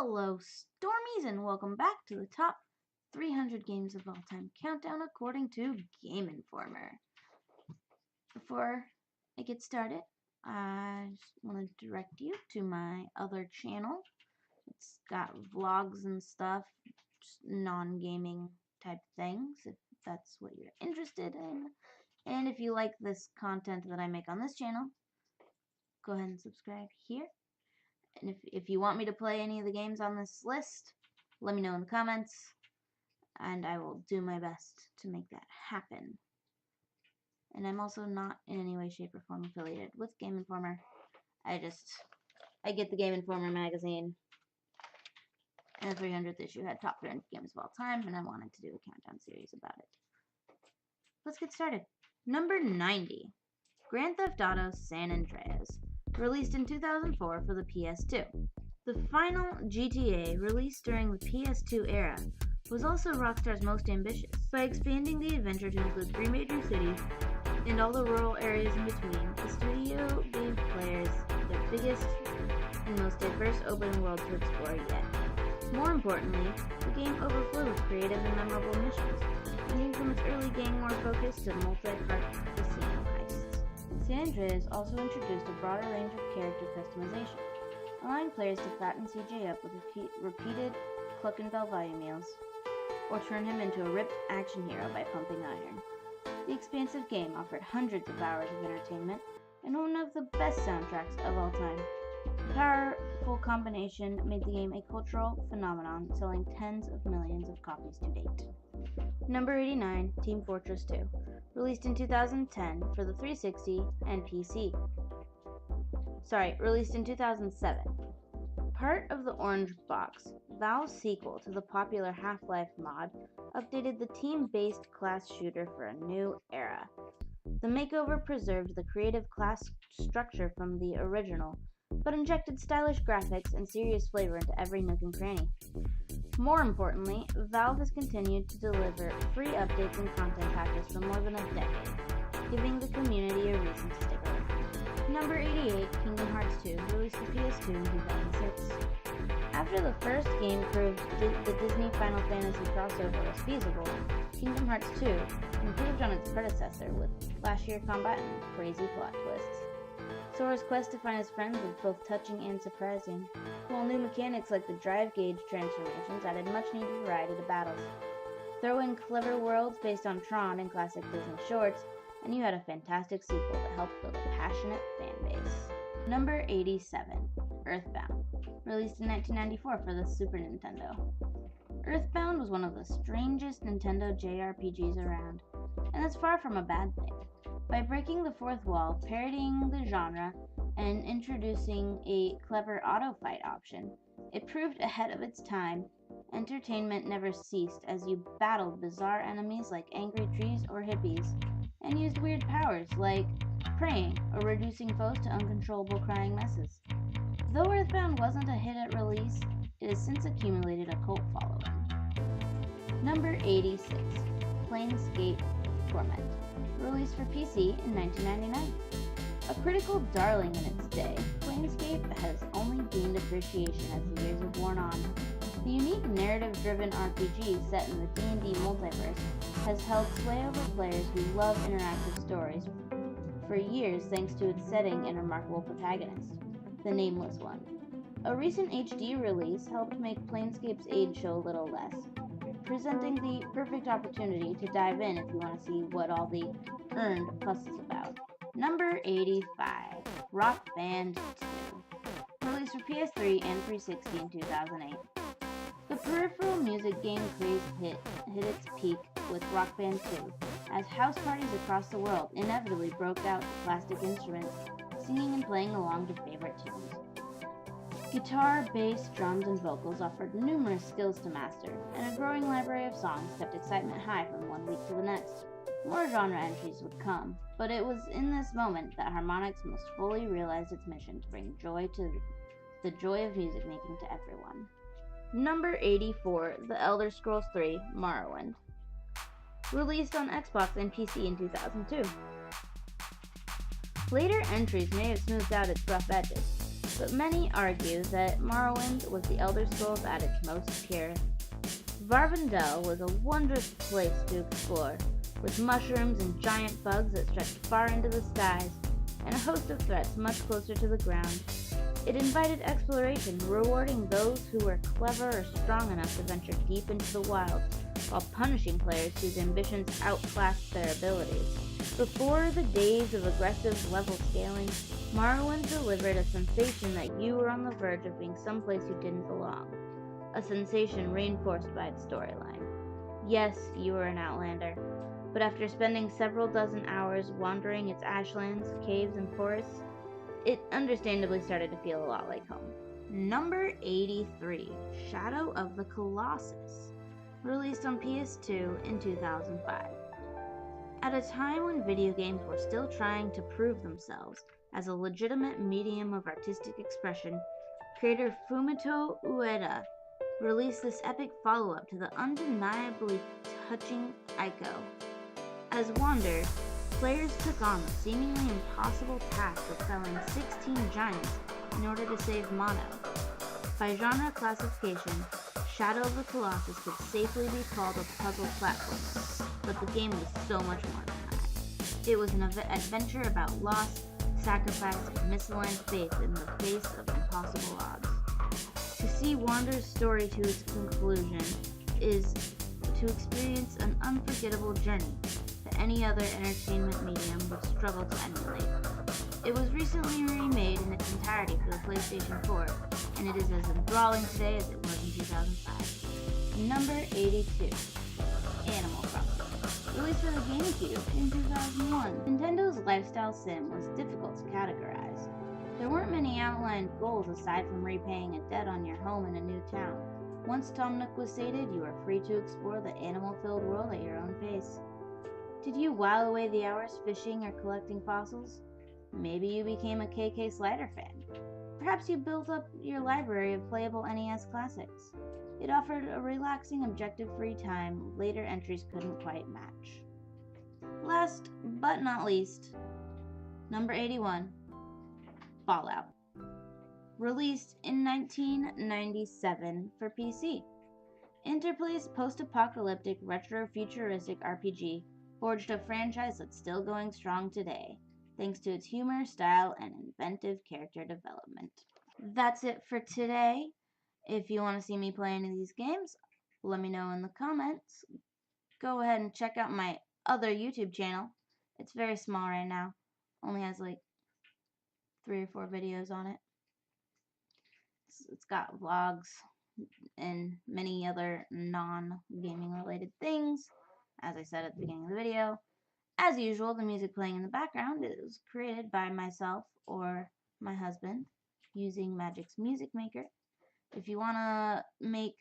Hello, Stormies, and welcome back to the top 300 games of all time countdown according to Game Informer. Before I get started, I just want to direct you to my other channel. It's got vlogs and stuff, just non-gaming type things, if that's what you're interested in. And if you like this content that I make on this channel, go ahead and subscribe here. And if you want me to play any of the games on this list, let me know in the comments, and I will do my best to make that happen. And I'm also not in any way, shape, or form affiliated with Game Informer. I get the Game Informer magazine, and the 300th issue had top 300 games of all time, and I wanted to do a countdown series about it. Let's get started. Number 90, Grand Theft Auto San Andreas. Released in 2004 for the PS2. The final GTA released during the PS2 era was also Rockstar's most ambitious. By expanding the adventure to include 3 major cities and all the rural areas in between, the studio gave players their biggest and most diverse open world to explore yet. More importantly, the game overflowed with creative and memorable missions, ranging from its early gang war focus to multi-part casino heists. San Andreas also introduced a broader range of character customization, allowing players to fatten CJ up with repeated Cluck and Bell value meals, or turn him into a ripped action hero by pumping iron. The expansive game offered hundreds of hours of entertainment and one of the best soundtracks of all time. The powerful combination made the game a cultural phenomenon, selling tens of millions of copies to date. Number 89, Team Fortress 2. Released in 2010 for the 360 and PC. Released in 2007. Part of the Orange Box, Valve's sequel to the popular Half-Life mod, updated the team-based class shooter for a new era. The makeover preserved the creative class structure from the original, but injected stylish graphics and serious flavor into every nook and cranny. More importantly, Valve has continued to deliver free updates and content patches for more than a decade, giving the community a reason to stick around. Number 88, Kingdom Hearts 2, released for PS2 in 2006. After the first game proved the Disney Final Fantasy crossover was feasible, Kingdom Hearts 2 improved on its predecessor with flashier combat and crazy plot twists. Sora's quest to find his friends was both touching and surprising, while new mechanics like the drive gauge transformations added much-needed variety to battles. Throw in clever worlds based on Tron and classic Disney shorts, and you had a fantastic sequel that helped build a passionate fan base. Number 87, Earthbound. Released in 1994 for the Super Nintendo. Earthbound was one of the strangest Nintendo JRPGs around, and that's far from a bad thing. By breaking the fourth wall, parodying the genre, and introducing a clever auto-fight option, it proved ahead of its time. Entertainment never ceased as you battled bizarre enemies like angry trees or hippies, and used weird powers like praying or reducing foes to uncontrollable crying messes. Though Earthbound wasn't a hit at release, it has since accumulated a cult following. Number 86, Planescape Torment. Released for PC in 1999. A critical darling in its day, Planescape has only gained appreciation as the years have worn on. The unique narrative-driven RPG set in the D&D multiverse has held sway over players who love interactive stories for years thanks to its setting and remarkable protagonist, the Nameless One. A recent HD release helped make Planescape's age show a little less, presenting the perfect opportunity to dive in if you want to see what all the earned fuss is about. Number 85, Rock Band 2. Released for PS3 and 360 in 2008. The peripheral music game craze hit its peak with Rock Band 2, as house parties across the world inevitably broke out to plastic instruments, singing and playing along to favorite tunes. Guitar, bass, drums, and vocals offered numerous skills to master, and a growing library of songs kept excitement high from one week to the next. More genre entries would come, but it was in this moment that Harmonix most fully realized its mission to bring the joy of music making to everyone. Number 84, The Elder Scrolls III: Morrowind. Released on Xbox and PC in 2002. Later entries may have smoothed out its rough edges, but many argue that Morrowind was the Elder Scrolls at its most pure. Varvendell was a wondrous place to explore, with mushrooms and giant bugs that stretched far into the skies, and a host of threats much closer to the ground. It invited exploration, rewarding those who were clever or strong enough to venture deep into the wilds, while punishing players whose ambitions outclassed their abilities. Before the days of aggressive level scaling, Morrowind delivered a sensation that you were on the verge of being someplace you didn't belong. A sensation reinforced by its storyline. Yes, you were an outlander, but after spending several dozen hours wandering its ashlands, caves, and forests, it understandably started to feel a lot like home. Number 83, Shadow of the Colossus, released on PS2 in 2005. At a time when video games were still trying to prove themselves as a legitimate medium of artistic expression, creator Fumito Ueda released this epic follow-up to the undeniably touching Ico. As Wander, players took on the seemingly impossible task of felling 16 giants in order to save Mono. By genre classification, Shadow of the Colossus could safely be called a puzzle platformer, but the game was so much more than that. It was an adventure about loss, sacrifice, and misaligned faith in the face of impossible odds. To see Wander's story to its conclusion is to experience an unforgettable journey that any other entertainment medium would struggle to emulate. It was recently remade in its entirety for the PlayStation 4, and it is as enthralling today as it was in 2005. Number 82, Animal Crossing. Released for the GameCube in 2001, Nintendo's lifestyle sim was difficult to categorize. There weren't many outlined goals aside from repaying a debt on your home in a new town. Once Tom Nook was sated, you were free to explore the animal-filled world at your own pace. Did you while away the hours fishing or collecting fossils? Maybe you became a KK Slider fan. Perhaps you built up your library of playable NES classics. It offered a relaxing, objective-free time later entries couldn't quite match. Last but not least, number 81, Fallout. Released in 1997 for PC. Interplay's post-apocalyptic retro-futuristic RPG forged a franchise that's still going strong today, thanks to its humor, style, and inventive character development. That's it for today. If you want to see me play any of these games, let me know in the comments. Go ahead and check out my other YouTube channel. It's very small right now. Only has like 3 or 4 videos on it. It's got vlogs and many other non-gaming related things. As I said at the beginning of the video, as usual, the music playing in the background is created by myself or my husband using Magic's Music Maker. If you want to make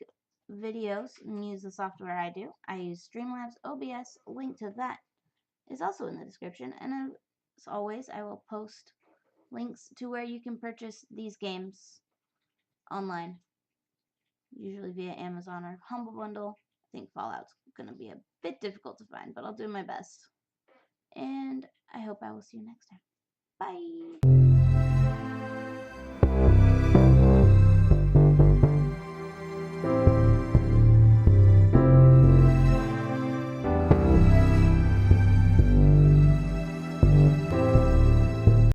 videos and use the software I do, I use Streamlabs OBS. A link to that is also in the description. And as always, I will post links to where you can purchase these games online, usually via Amazon or Humble Bundle. I think Fallout's going to be a bit difficult to find, but I'll do my best. And I hope I will see you next time. Bye!